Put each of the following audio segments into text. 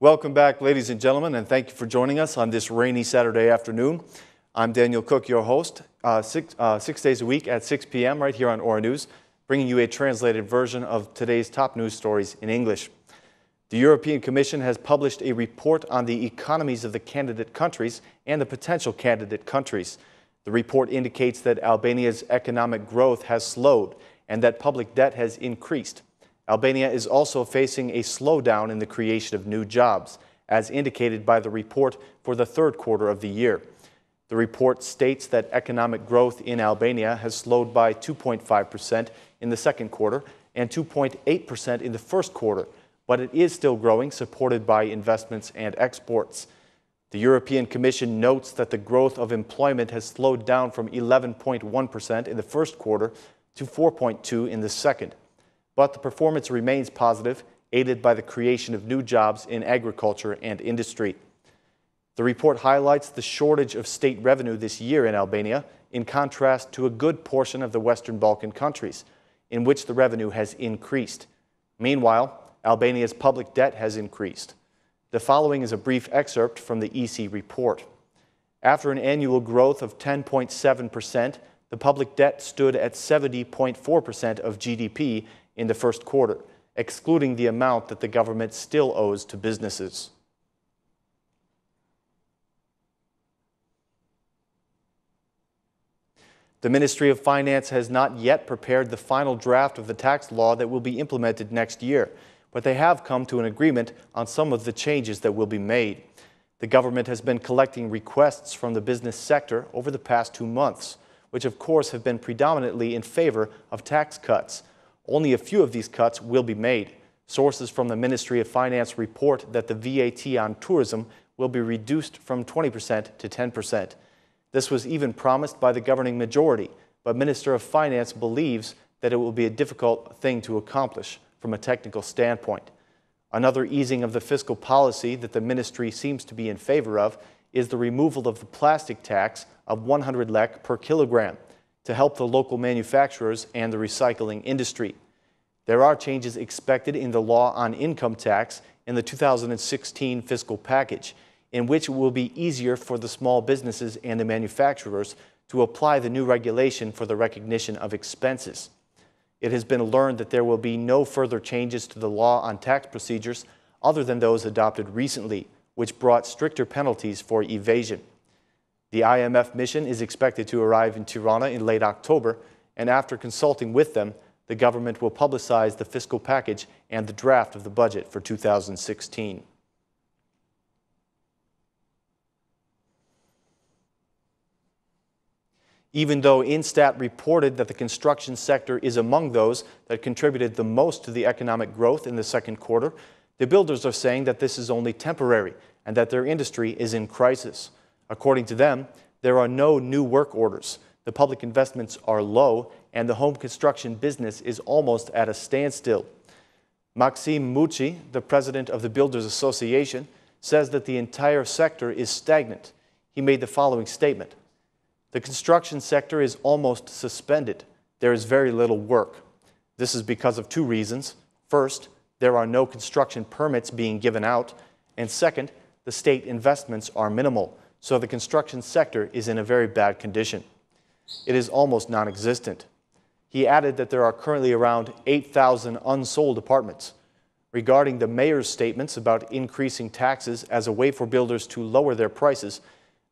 Welcome back, ladies and gentlemen, and thank you for joining us on this rainy Saturday afternoon. I'm Daniel Cook, your host, six days a week at 6 p.m. right here on Aura News, bringing you a translated version of today's top news stories in English. The European Commission has published a report on the economies of the candidate countries and the potential candidate countries. The report indicates that Albania's economic growth has slowed and that public debt has increased. Albania is also facing a slowdown in the creation of new jobs, as indicated by the report for the third quarter of the year. The report states that economic growth in Albania has slowed by 2.5% in the second quarter and 2.8% in the first quarter, but it is still growing, supported by investments and exports. The European Commission notes that the growth of employment has slowed down from 11.1% in the first quarter to 4.2% in the second. But the performance remains positive, aided by the creation of new jobs in agriculture and industry. The report highlights the shortage of state revenue this year in Albania, in contrast to a good portion of the Western Balkan countries, in which the revenue has increased. Meanwhile, Albania's public debt has increased. The following is a brief excerpt from the EC report. After an annual growth of 10.7%, the public debt stood at 70.4% of GDP in the first quarter, excluding the amount that the government still owes to businesses. The Ministry of Finance has not yet prepared the final draft of the tax law that will be implemented next year, but they have come to an agreement on some of the changes that will be made. The government has been collecting requests from the business sector over the past 2 months, which of course have been predominantly in favor of tax cuts. Only a few of these cuts will be made. Sources from the Ministry of Finance report that the VAT on tourism will be reduced from 20% to 10%. This was even promised by the governing majority, but Minister of Finance believes that it will be a difficult thing to accomplish from a technical standpoint. Another easing of the fiscal policy that the ministry seems to be in favor of is the removal of the plastic tax of 100 lek per kilogram, to help the local manufacturers and the recycling industry. There are changes expected in the law on income tax in the 2016 fiscal package, in which it will be easier for the small businesses and the manufacturers to apply the new regulation for the recognition of expenses. It has been learned that there will be no further changes to the law on tax procedures other than those adopted recently, which brought stricter penalties for evasion. The IMF mission is expected to arrive in Tirana in late October, and after consulting with them, the government will publicize the fiscal package and the draft of the budget for 2016. Even though Instat reported that the construction sector is among those that contributed the most to the economic growth in the second quarter, the builders are saying that this is only temporary and that their industry is in crisis. According to them, there are no new work orders, the public investments are low, and the home construction business is almost at a standstill. Maxim Muci, the president of the Builders Association, says that the entire sector is stagnant. He made the following statement: "The construction sector is almost suspended. There is very little work. This is because of 2 reasons. First, there are no construction permits being given out, and second, the state investments are minimal. So the construction sector is in a very bad condition. It is almost non-existent." He added that there are currently around 8,000 unsold apartments. Regarding the mayor's statements about increasing taxes as a way for builders to lower their prices,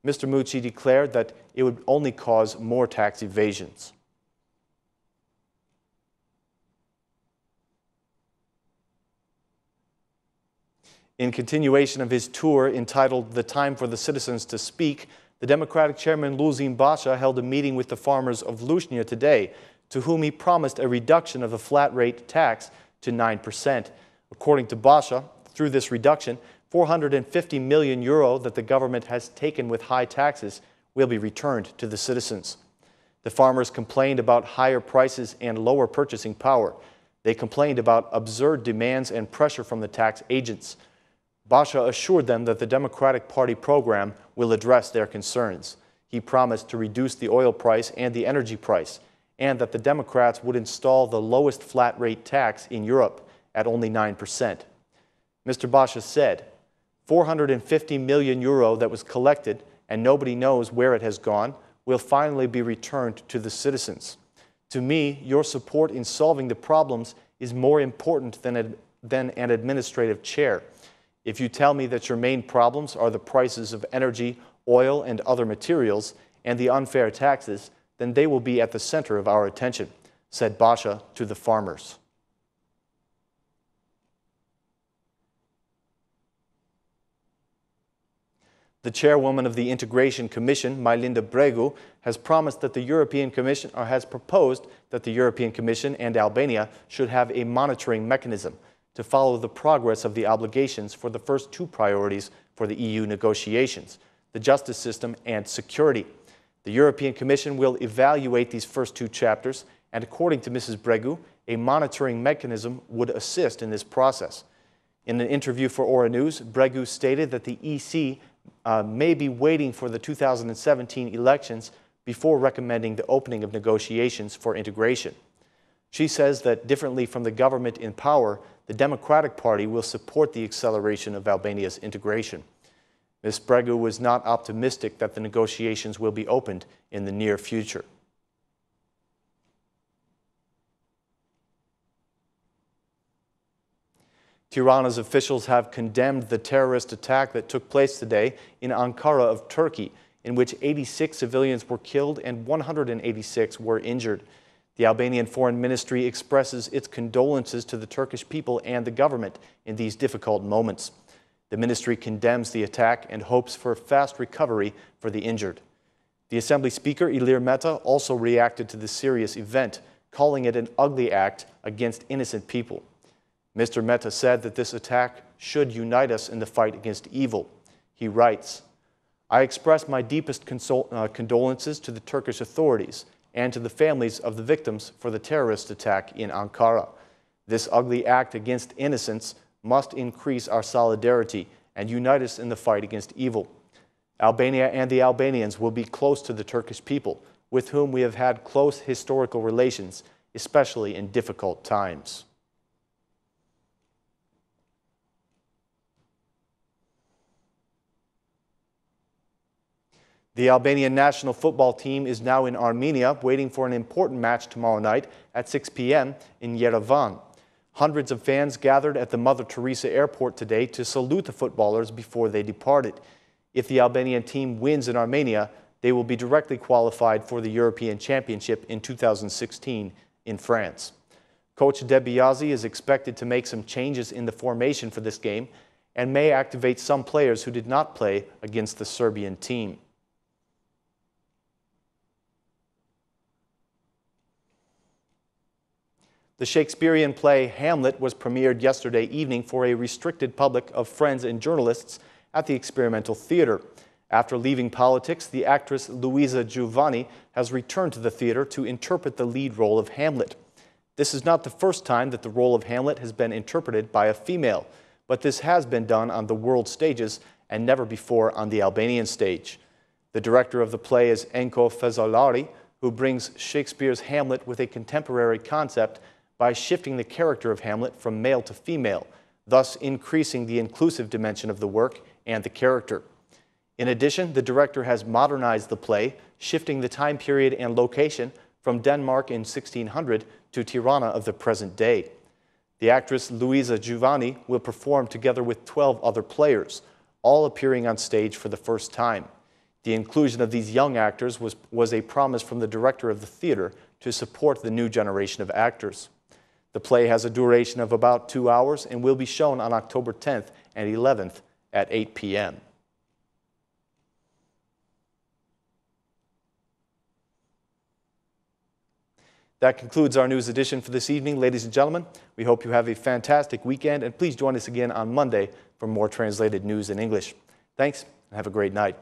Mr. Mucci declared that it would only cause more tax evasions. In continuation of his tour entitled "The Time for the Citizens to Speak," the Democratic chairman Luzim Basha held a meeting with the farmers of Lushnja today, to whom he promised a reduction of the flat rate tax to 9%. According to Basha, through this reduction, €450 million that the government has taken with high taxes will be returned to the citizens. The farmers complained about higher prices and lower purchasing power. They complained about absurd demands and pressure from the tax agents. Basha assured them that the Democratic Party program will address their concerns. He promised to reduce the oil price and the energy price, and that the Democrats would install the lowest flat rate tax in Europe at only 9%. Mr. Basha said, 450 million euro that was collected and nobody knows where it has gone will finally be returned to the citizens. To me, your support in solving the problems is more important than an administrative chair. If you tell me that your main problems are the prices of energy, oil, and other materials, and the unfair taxes, then they will be at the center of our attention, said Basha to the farmers. The chairwoman of the Integration Commission, Mailinda Bregu, has promised that the European Commission, or has proposed that the European Commission and Albania should have a monitoring mechanism to follow the progress of the obligations for the first two priorities for the EU negotiations, the justice system and security. The European Commission will evaluate these first two chapters, and according to Mrs. Bregu, a monitoring mechanism would assist in this process. In an interview for Ora News, Bregu stated that the EC may be waiting for the 2017 elections before recommending the opening of negotiations for integration. She says that differently from the government in power, the Democratic Party will support the acceleration of Albania's integration. Ms. Bregu was not optimistic that the negotiations will be opened in the near future. Tirana's officials have condemned the terrorist attack that took place today in Ankara of Turkey, in which 86 civilians were killed and 186 were injured. The Albanian Foreign Ministry expresses its condolences to the Turkish people and the government in these difficult moments. The ministry condemns the attack and hopes for fast recovery for the injured. The Assembly Speaker, Ilir Meta, also reacted to the serious event, calling it an ugly act against innocent people. Mr. Meta said that this attack should unite us in the fight against evil. He writes, "I express my deepest condolences to the Turkish authorities and to the families of the victims for the terrorist attack in Ankara. This ugly act against innocence must increase our solidarity and unite us in the fight against evil. Albania and the Albanians will be close to the Turkish people, with whom we have had close historical relations, especially in difficult times." The Albanian national football team is now in Armenia, waiting for an important match tomorrow night at 6 p.m. in Yerevan. Hundreds of fans gathered at the Mother Teresa Airport today to salute the footballers before they departed. If the Albanian team wins in Armenia, they will be directly qualified for the European Championship in 2016 in France. Coach Debiazi is expected to make some changes in the formation for this game and may activate some players who did not play against the Serbian team. The Shakespearean play Hamlet was premiered yesterday evening for a restricted public of friends and journalists at the Experimental Theater. After leaving politics, the actress Luisa Giovanni has returned to the theater to interpret the lead role of Hamlet. This is not the first time that the role of Hamlet has been interpreted by a female, but this has been done on the world stages and never before on the Albanian stage. The director of the play is Enko Fezolari, who brings Shakespeare's Hamlet with a contemporary concept by shifting the character of Hamlet from male to female, thus increasing the inclusive dimension of the work and the character. In addition, the director has modernized the play, shifting the time period and location from Denmark in 1600 to Tirana of the present day. The actress Luisa Giovanni will perform together with 12 other players, all appearing on stage for the first time. The inclusion of these young actors was a promise from the director of the theater to support the new generation of actors. The play has a duration of about 2 hours and will be shown on October 10th and 11th at 8 p.m. That concludes our news edition for this evening, ladies and gentlemen. We hope you have a fantastic weekend, and please join us again on Monday for more translated news in English. Thanks, and have a great night.